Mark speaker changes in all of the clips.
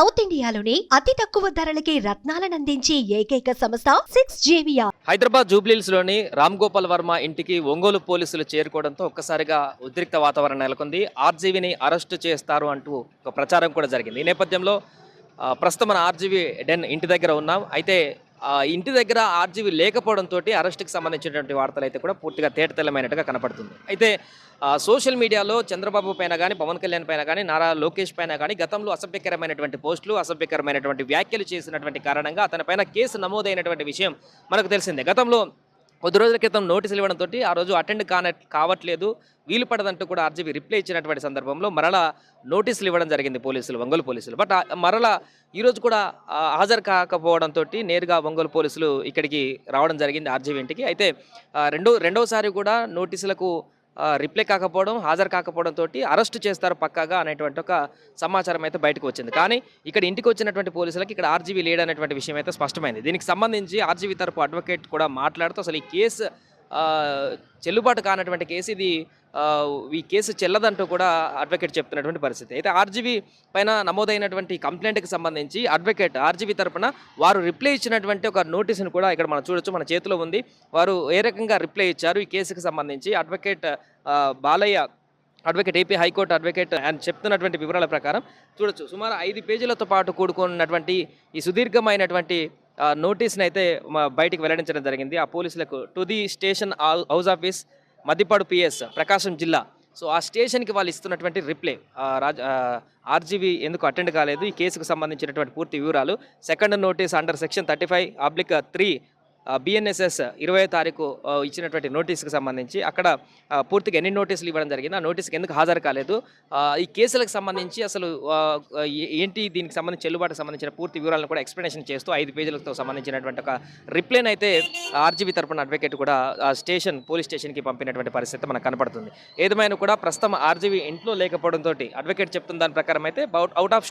Speaker 1: South ఇండియాలోని అతి తక్కువ ధరలకి రత్నాలనందించే ఏకైక సంస్థ 6JVR.
Speaker 2: హైదరాబాద్ జూబ్లీహిల్స్ లోని రామ్ గోపాల్ వర్మ ఇంటికి ఒంగోలు పోలీసులు చేరుకోవడంతో ఒక్కసారిగా ఉద్రిక్త వాతావరణం నెలకొంది. ఆర్జీవీని అరెస్టు చేస్తారు అంటూ ఒక ప్రచారం కూడా జరిగింది. ఈ నేపథ్యంలో ప్రస్తుతం మన ఆర్జీవీ డెన్ ఇంటి దగ్గర ఉన్నాం. అయితే ఇంటి దగ్గర ఆర్జీవీ లేకపోవడంతో అరెస్టుకి సంబంధించినటువంటి వార్తలు అయితే కూడా పూర్తిగా తేటతెల్లమైనట్టుగా కనపడుతుంది. అయితే సోషల్ మీడియాలో చంద్రబాబు పైన కానీ, పవన్ కళ్యాణ్ పైన కానీ, నారా లోకేష్ పైన కానీ గతంలో అసభ్యకరమైనటువంటి పోస్టులు, అసభ్యకరమైనటువంటి వ్యాఖ్యలు చేసినటువంటి కారణంగా అతనిపైన కేసు నమోదైనటువంటి విషయం మనకు తెలిసిందే. గతంలో కొద్ది రోజుల క్రితం నోటీసులు ఇవ్వడంతో ఆ రోజు అటెండ్ కావట్లేదు, వీలు పడదంటూ కూడా ఆర్జీవీ రిప్లై ఇచ్చినటువంటి సందర్భంలో మరలా నోటీసులు ఇవ్వడం జరిగింది ఒంగోలు పోలీసులు. బట్ మరలా ఈరోజు కూడా హాజరు కాకపోవడంతో నేరుగా ఒంగోలు పోలీసులు ఇక్కడికి రావడం జరిగింది ఆర్జీవీ ఇంటికి. అయితే రెండోసారి కూడా నోటీసులకు రిప్లై కాకపోవడం, హాజరు కాకపోవడంతో అరెస్టు చేస్తారు పక్కాగా అనేటువంటి ఒక సమాచారం అయితే బయటకు వచ్చింది. కానీ ఇక్కడ ఇంటికి వచ్చినటువంటి పోలీసులకి ఇక్కడ ఆర్జీవీ లేడనేటువంటి విషయం అయితే స్పష్టమైంది. దీనికి సంబంధించి ఆర్జీవీ తరపు అడ్వకేట్ కూడా మాట్లాడుతూ అసలు ఈ కేసు చెల్లుబాటు కానటువంటి కేసు, ఈ కేసు చెల్లదంటూ కూడా అడ్వకేట్ చెప్తున్నటువంటి పరిస్థితి. అయితే ఆర్జీవీ పైన నమోదైనటువంటి కంప్లైంట్కి సంబంధించి అడ్వకేట్ ఆర్జీవీ తరపున వారు రిప్లై ఇచ్చినటువంటి ఒక నోటీసును కూడా ఇక్కడ మనం చూడొచ్చు, మన చేతిలో ఉంది. వారు ఏ రకంగా రిప్లై ఇచ్చారు ఈ కేసుకు సంబంధించి advocate Balayya, advocate AP high court advocate ఆయన చెప్తున్నటువంటి వివరాల ప్రకారం చూడొచ్చు. సుమారు 5 పేజీలతో పాటు కూడుకున్నటువంటి ఈ సుదీర్ఘమైనటువంటి నోటీస్ని అయితే బయటికి వెల్లడించడం జరిగింది ఆ పోలీసులకు. To the station house office Maddipadu PS ప్రకాశం జిల్లా. సో ఆ స్టేషన్కి వాళ్ళు ఇస్తున్నటువంటి రిప్లై, ఆర్జీవీ ఎందుకు అటెండ్ కాలేదు, ఈ కేసుకు సంబంధించినటువంటి పూర్తి వివరాలు, second notice under section 35/3 BNSS 20వ తారీఖు ఇచ్చినటువంటి నోటీస్కి సంబంధించి అక్కడ పూర్తిగా ఎన్ని నోటీసులు ఇవ్వడం జరిగింది, ఆ నోటీస్కి ఎందుకు హాజరు కాలేదు, ఈ కేసులకు సంబంధించి అసలు ఏంటి, దీనికి సంబంధించి చెల్లుబాటుకు సంబంధించిన పూర్తి వివరాలను కూడా ఎక్స్ప్లెనేషన్ చేస్తూ 5 పేజీలతో సంబంధించినటువంటి ఒక రిప్లైని అయితే ఆర్జీవీ తరపున అడ్వకేట్ కూడా పోలీస్ స్టేషన్కి పంపినటువంటి పరిస్థితి మనకు కనపడుతుంది. ఏదేమైనా కూడా ప్రస్తుతం ఆర్జీవీ ఇంట్లో లేకపోవడంతో అడ్వకేట్ చెప్తున్న దాని ప్రకారం అయితే అవుట్ ఆఫ్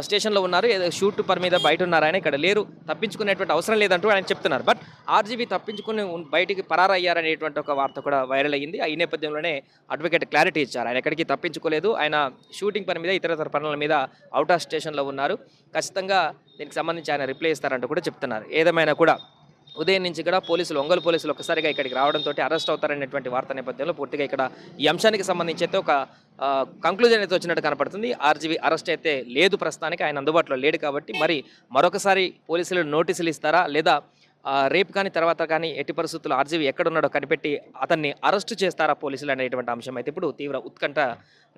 Speaker 2: స్టేషన్లో ఉన్నారు, షూట్ పని మీద బయట ఉన్నారు, ఆయన ఇక్కడ లేరు, తప్పించుకునేటువంటి అవసరం లేదంటూ ఆయన చెప్తున్నారు. బట్ ఆర్జీవీ తప్పించుకుని బయటికి పరారయ్యారనేటువంటి ఒక వార్త కూడా వైరల్ అయ్యింది. ఈ నేపథ్యంలోనే అడ్వకేట్ క్లారిటీ ఇచ్చారు, ఆయన ఎక్కడికి తప్పించుకోలేదు, ఆయన షూటింగ్ పని మీద, ఇతర పనుల మీద అవుట్ ఆఫ్ స్టేషన్లో ఉన్నారు, ఖచ్చితంగా దీనికి సంబంధించి ఆయన రిప్లై ఇస్తారంటూ కూడా చెప్తున్నారు. ఏదేమైనా కూడా ఉదయం నుంచి కూడా ఒంగోలు పోలీసులు ఒక్కసారిగా ఇక్కడికి రావడంతో అరెస్ట్ అవుతారనేటువంటి వార్త నేపథ్యంలో పూర్తిగా ఇక్కడ ఈ అంశానికి సంబంధించి అయితే ఒక కంక్లూజన్ అయితే వచ్చినట్టు కనపడుతుంది. ఆర్జీవీ అరెస్ట్ అయితే లేదు, ప్రస్తుతానికి ఆయన అందుబాటులో లేడు కాబట్టి మరి మరొకసారి పోలీసులు నోటీసులు ఇస్తారా, లేదా రేపు కానీ తర్వాత కానీ ఎట్టి పరిస్థితుల్లో ఆర్జీవీ ఎక్కడున్నాడో కనిపెట్టి అతన్ని అరెస్టు చేస్తారా పోలీసులు అనేటువంటి అంశం అయితే ఇప్పుడు తీవ్ర ఉత్కంఠ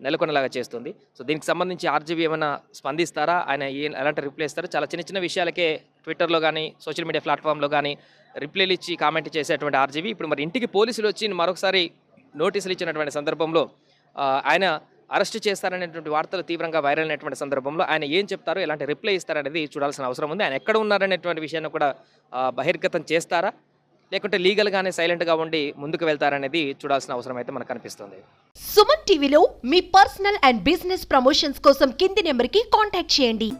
Speaker 2: నెలకొనేలాగా చేస్తుంది. సో దీనికి సంబంధించి ఆర్జీవీ ఏమైనా స్పందిస్తారా, ఆయన ఎలాంటి రిప్లై ఇస్తారో, చాలా చిన్న విషయాలకే ట్విట్టర్లో కానీ సోషల్ మీడియా ప్లాట్ఫామ్లో కానీ రిప్లైలు ఇచ్చి కామెంట్ చేసేటువంటి ఆర్జీవీ ఇప్పుడు మరి ఇంటికి పోలీసులు వచ్చి మరొకసారి నోటీసులు ఇచ్చినటువంటి సందర్భంలో ఆయన అరెస్ట్ చేస్తారనేటువంటి వార్తలు తీవ్రంగా వైరల్ అయినటువంటి సందర్భంలో ఆయన ఏం చెప్తారో, ఎలాంటి రిప్లై ఇస్తారనేది చూడాల్సిన అవసరం ఉంది. ఆయన ఎక్కడ ఉన్నారనేటువంటి విషయాన్ని కూడా బహిర్గతం చేస్తారా, లేకుంటే లీగల్గానే సైలెంట్గా ఉండి ముందుకు వెళ్తారనేది చూడాల్సిన అవసరం అయితే మనకు కనిపిస్తుంది.
Speaker 1: సుమన్ టీవీలో మీ పర్సనల్ అండ్ బిజినెస్ ప్రమోషన్స్ కోసం కింది నెంబర్కి కాంటాక్ట్ చేయండి.